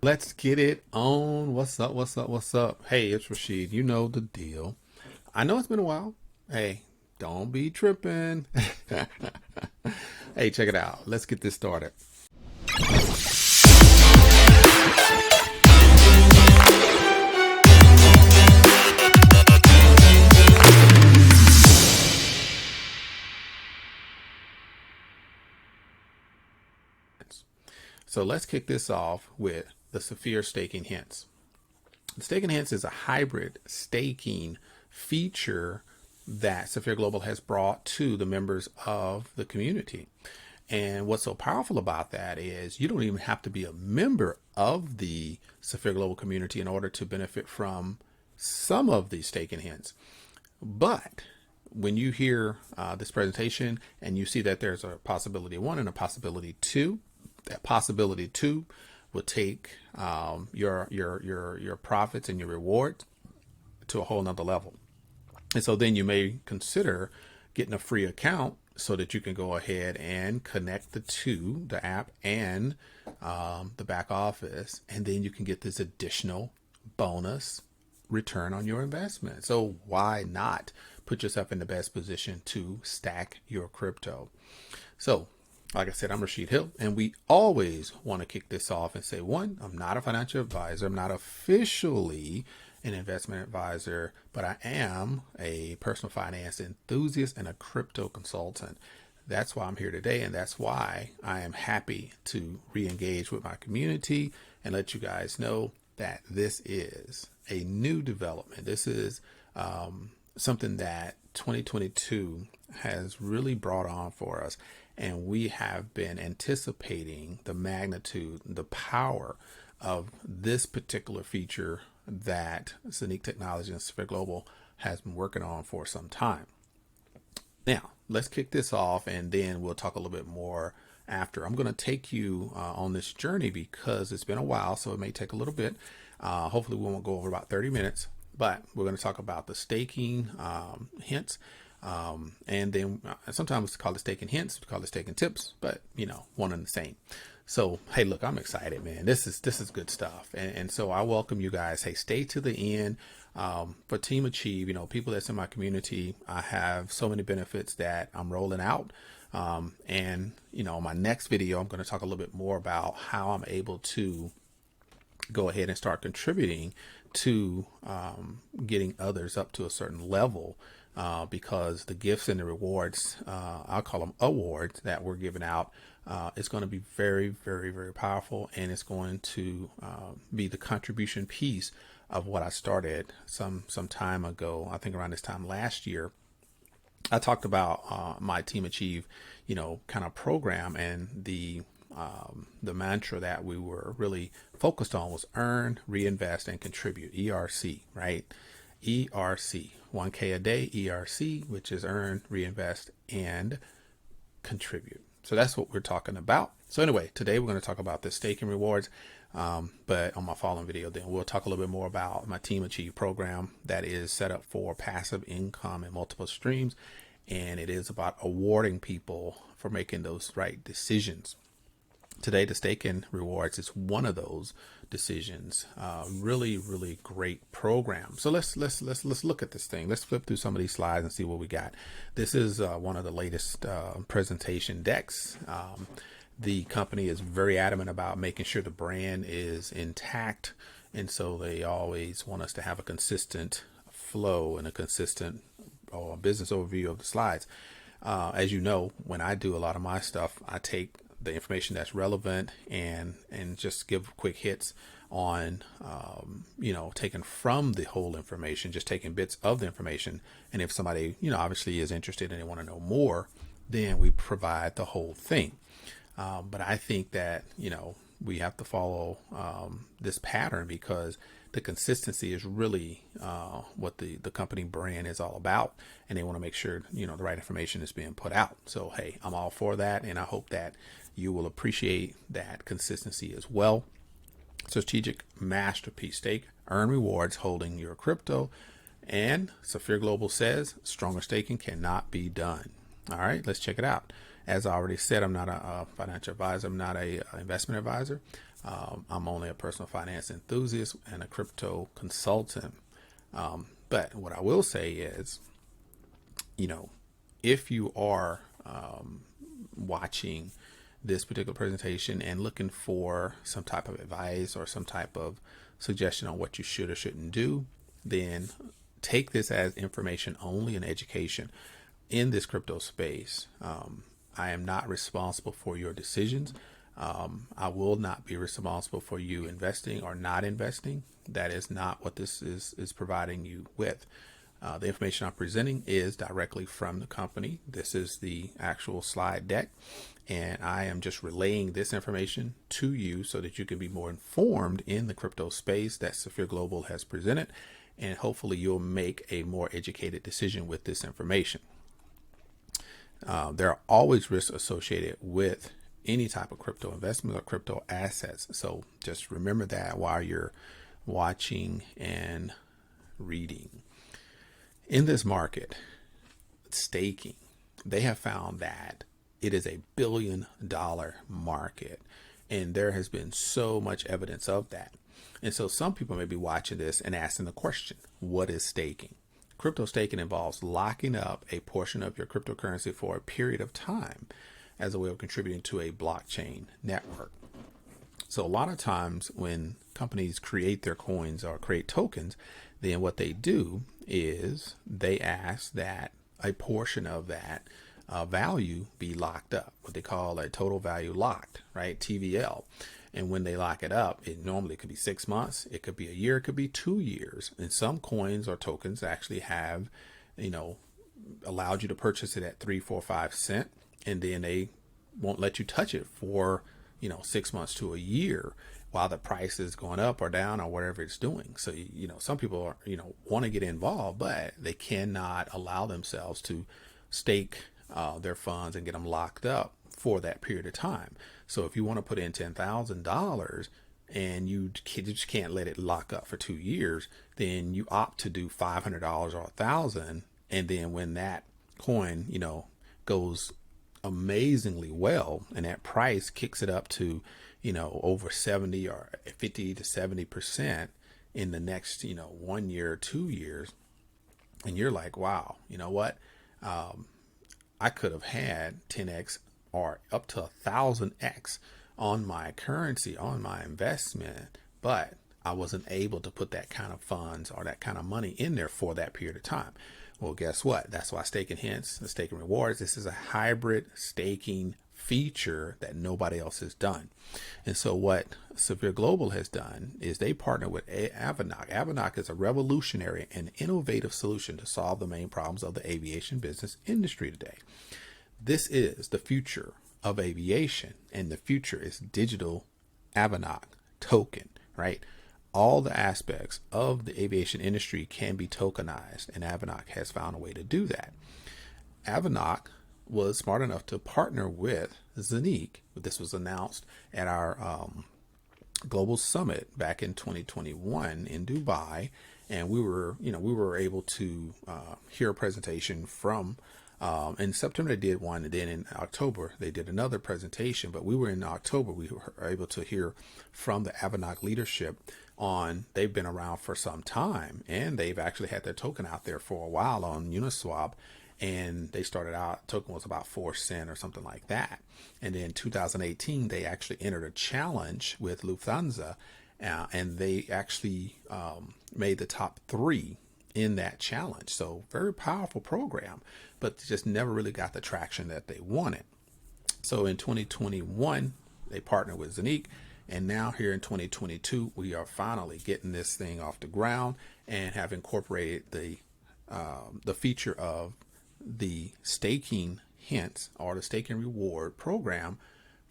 Let's get it on. What's up? What's up? What's up? Hey, it's Rashid. You know the deal. I know it's been a while. Hey, don't be tripping. Hey, check it out. Let's get this started. So let's kick this off with the Safir staking hints. The staking hints is a hybrid staking feature that Safir Global has brought to the members of the community. And what's so powerful about that is you don't even have to be a member of the Safir Global community in order to benefit from some of these staking hints. But when you hear this presentation and you see that there's a possibility one and a possibility two, that possibility two will take your profits and your rewards to a whole nother level. And so then you may consider getting a free account so that you can go ahead and connect the two, the app and the back office, and then you can get this additional bonus return on your investment. So why not put yourself in the best position to stack your crypto? So like I said, I'm Rashid Hill, and we always want to kick this off and say, one, I'm not a financial advisor. I'm not officially an investment advisor, but I am a personal finance enthusiast and a crypto consultant. That's why I'm here today, and that's why I am happy to re-engage with my community and let you guys know that this is a new development. This is something that 2022 has really brought on for us. And we have been anticipating the magnitude, the power of this particular feature that ZENIQ Technology and Safir Global has been working on for some time. Now, let's kick this off and then we'll talk a little bit more after. I'm going to take you on this journey because it's been a while, so it may take a little bit. Hopefully we won't go over about 30 minutes, but we're going to talk about the staking hints. And then sometimes we call it staking hints, we call it staking tips, but you know, one and the same. So, hey, look, I'm excited, man. This is good stuff. And so I welcome you guys. Hey, stay to the end. For Team Achieve, you know, people that's in my community, I have so many benefits that I'm rolling out. And you know, my next video, I'm going to talk a little bit more about how I'm able to go ahead and start contributing to getting others up to a certain level. Because the gifts and the rewards, I'll call them awards that we're giving out, it's going to be very, very, very powerful. And it's going to be the contribution piece of what I started some time ago. I think around this time last year, I talked about my Team Achieve, you know, kind of program, and the mantra that we were really focused on was earn, reinvest, and contribute, ERC, right? ERC, 1K a day, ERC, which is earn, reinvest, and contribute. So that's what we're talking about. So anyway, today we're going to talk about the staking rewards. But on my following video, then we'll talk a little bit more about my Team Achieve program that is set up for passive income and multiple streams. And it is about awarding people for making those right decisions. Today, the staking rewards is one of those decisions. Really, really great program. So let's look at this thing. Let's flip through some of these slides and see what we got. This is one of the latest presentation decks. The company is very adamant about making sure the brand is intact, and so they always want us to have a consistent flow and a consistent business overview of the slides. As you know, when I do a lot of my stuff, I take the information that's relevant and just give quick hits on, you know, taken from the whole information, just taking bits of the information. And if somebody, you know, obviously is interested and they want to know more, then we provide the whole thing. But I think that, you know, we have to follow this pattern because the consistency is really what the company brand is all about. And they want to make sure, you know, the right information is being put out. So, hey, I'm all for that. And I hope that you will appreciate that consistency as well. Strategic masterpiece stake, earn rewards holding your crypto. And Safir Global says stronger staking cannot be done. All right, let's check it out. As I already said, I'm not a financial advisor. I'm not a investment advisor. I'm only a personal finance enthusiast and a crypto consultant. But what I will say is, if you are watching this particular presentation and looking for some type of advice or some type of suggestion on what you should or shouldn't do, then take this as information only and education in this crypto space. I am not responsible for your decisions. I will not be responsible for you investing or not investing. That is not what this is providing you with. The information I'm presenting is directly from the company. This is the actual slide deck, and I am just relaying this information to you so that you can be more informed in the crypto space that Safir Global has presented, and hopefully you'll make a more educated decision with this information. There are always risks associated with any type of crypto investment or crypto assets. So just remember that while you're watching and reading. In this market, staking, they have found that it is $1 billion market, and there has been so much evidence of that. And so some people may be watching this and asking the question, what is staking? Crypto staking involves locking up a portion of your cryptocurrency for a period of time as a way of contributing to a blockchain network. So a lot of times when companies create their coins or create tokens, then what they do is they ask that a portion of that value be locked up, what they call a total value locked, right? TVL. And when they lock it up, it normally could be 6 months, it could be a year, it could be 2 years. And some coins or tokens actually have, allowed you to purchase it at 3, 4, 5 cents, and then they won't let you touch it for 6 months to a year while the price is going up or down or whatever it's doing. So some people are want to get involved, but they cannot allow themselves to stake their funds and get them locked up for that period of time. So if you want to put in $10,000 and you just can't let it lock up for 2 years, then you opt to do $500 or $1,000, and then when that coin goes amazingly well and that price kicks it up to over 70 or 50 to 70% in the next 1 year or 2 years, and you're like, wow, you know what, I could have had 10x or up to 1,000x on my currency, on my investment, but I wasn't able to put that kind of funds or that kind of money in there for that period of time. Well, guess what? That's why staking hints, the staking rewards, this is a hybrid staking feature that nobody else has done. And so what Safir Global has done is they partner with AVINOC. AVINOC is a revolutionary and innovative solution to solve the main problems of the aviation business industry today. This is the future of aviation, and the future is digital AVINOC token, right? All the aspects of the aviation industry can be tokenized, and AVINOC has found a way to do that. AVINOC was smart enough to partner with ZENIQ. This was announced at our global summit back in 2021 in Dubai, and we were able to hear a presentation from. In September they did one, and then in October they did another presentation. But we were in October, we were able to hear from the AVINOC leadership on, they've been around for some time, and they've actually had their token out there for a while on Uniswap. And they started out, token was about 4 cents or something like that. And then 2018, they actually entered a challenge with Lufthansa, and they actually made the top 3 in that challenge. So very powerful program, but just never really got the traction that they wanted. So in 2021, they partnered with ZENIQ, and now here in 2022, we are finally getting this thing off the ground and have incorporated the feature of the staking hints or the staking reward program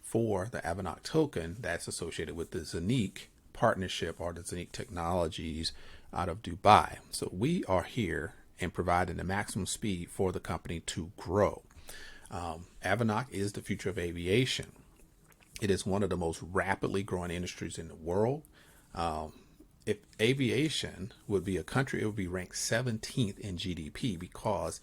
for the AVINOC token that's associated with the ZENIQ partnership or the ZENIQ technologies out of Dubai. So we are here and providing the maximum speed for the company to grow. AVINOC is the future of aviation. It is one of the most rapidly growing industries in the world. If aviation would be a country, it would be ranked 17th in GDP, because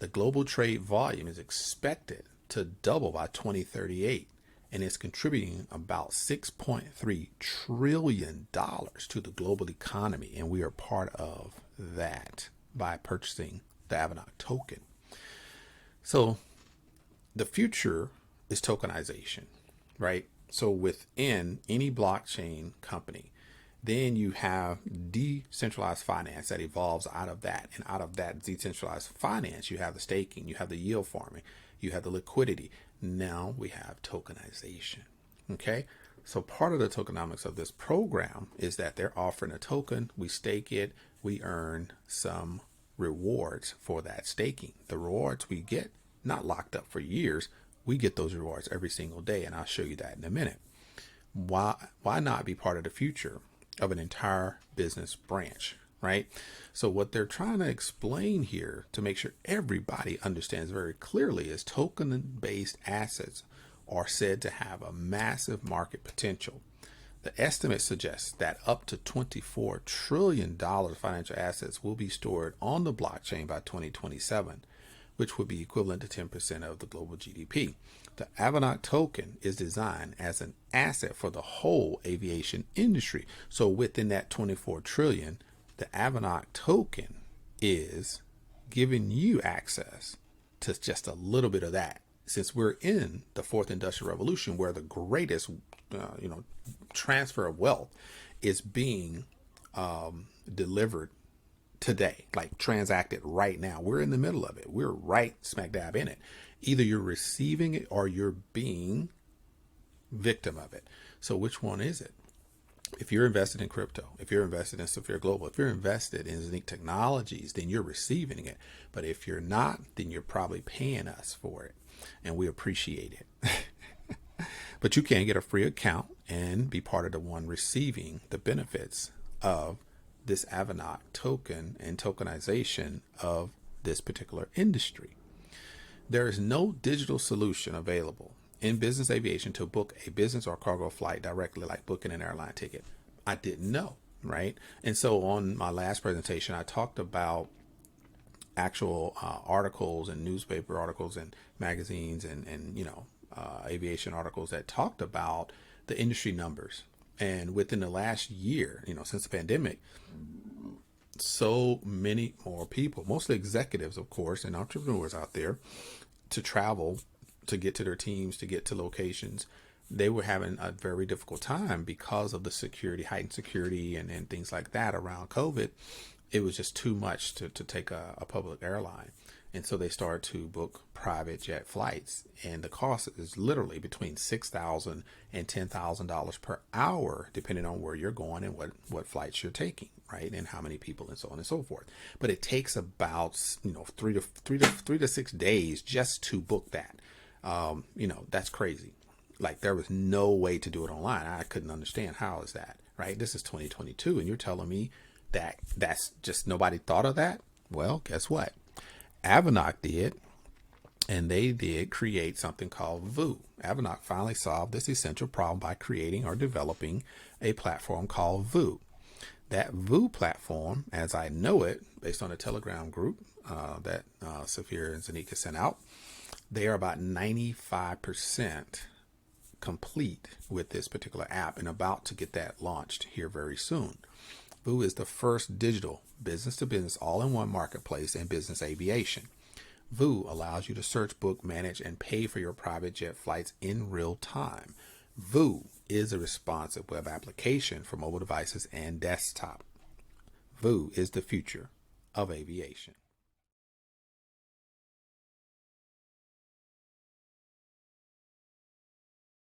the global trade volume is expected to double by 2038. and it's contributing about $6.3 trillion to the global economy. And we are part of that by purchasing the AVINOC token. So the future is tokenization, right? So within any blockchain company, then you have decentralized finance that evolves out of that. And out of that decentralized finance, you have the staking, you have the yield farming, you have the liquidity. Now we have tokenization. Okay. So part of the tokenomics of this program is that they're offering a token, we stake it, we earn some rewards for that staking. The rewards we get, not locked up for years, we get those rewards every single day. And I'll show you that in a minute. Why not be part of the future of an entire business branch, right? So what they're trying to explain here to make sure everybody understands very clearly is token-based assets are said to have a massive market potential. The estimate suggests that up to $24 trillion financial assets will be stored on the blockchain by 2027, which would be equivalent to 10% of the global GDP. The AVINOC token is designed as an asset for the whole aviation industry. So within that 24 trillion, the AVINOC token is giving you access to just a little bit of that. Since we're in the fourth industrial revolution, where the greatest, transfer of wealth is being delivered today, like transacted right now. We're in the middle of it. We're right smack dab in it. Either you're receiving it or you're being victim of it. So which one is it? If you're invested in crypto, if you're invested in Safir Global, if you're invested in ZENIQ Technologies, then you're receiving it. But if you're not, then you're probably paying us for it. And we appreciate it. But you can get a free account and be part of the one receiving the benefits of this AVINOC token and tokenization of this particular industry. There is no digital solution available in business aviation to book a business or cargo flight directly, like booking an airline ticket. I didn't know, right? And so on my last presentation, I talked about actual articles and newspaper articles and magazines and aviation articles that talked about the industry numbers. And within the last year, since the pandemic, so many more people, mostly executives, of course, and entrepreneurs out there, to travel, to get to their teams, to get to locations. They were having a very difficult time because of the security, heightened security and things like that around COVID. It was just too much to take a public airline. And so they started to book private jet flights. And the cost is literally between $6,000 and $10,000 per hour, depending on where you're going and what flights you're taking, right? And how many people and so on and so forth. But it takes about, 3 to 6 days just to book that. That's crazy. Like, there was no way to do it online. I couldn't understand, how is that, right? This is 2022. And you're telling me that that's just, nobody thought of that? Well, guess what? AVINOC did, and they did create something called VOO. AVINOC finally solved this essential problem by creating or developing a platform called VOO. That VOO platform, as I know it, based on a Telegram group that Safir and ZENIQ sent out, they are about 95% complete with this particular app and about to get that launched here very soon. VOO is the first digital business-to-business all-in-one marketplace in business aviation. VOO allows you to search, book, manage, and pay for your private jet flights in real time. VOO is a responsive web application for mobile devices and desktop. VOO is the future of aviation.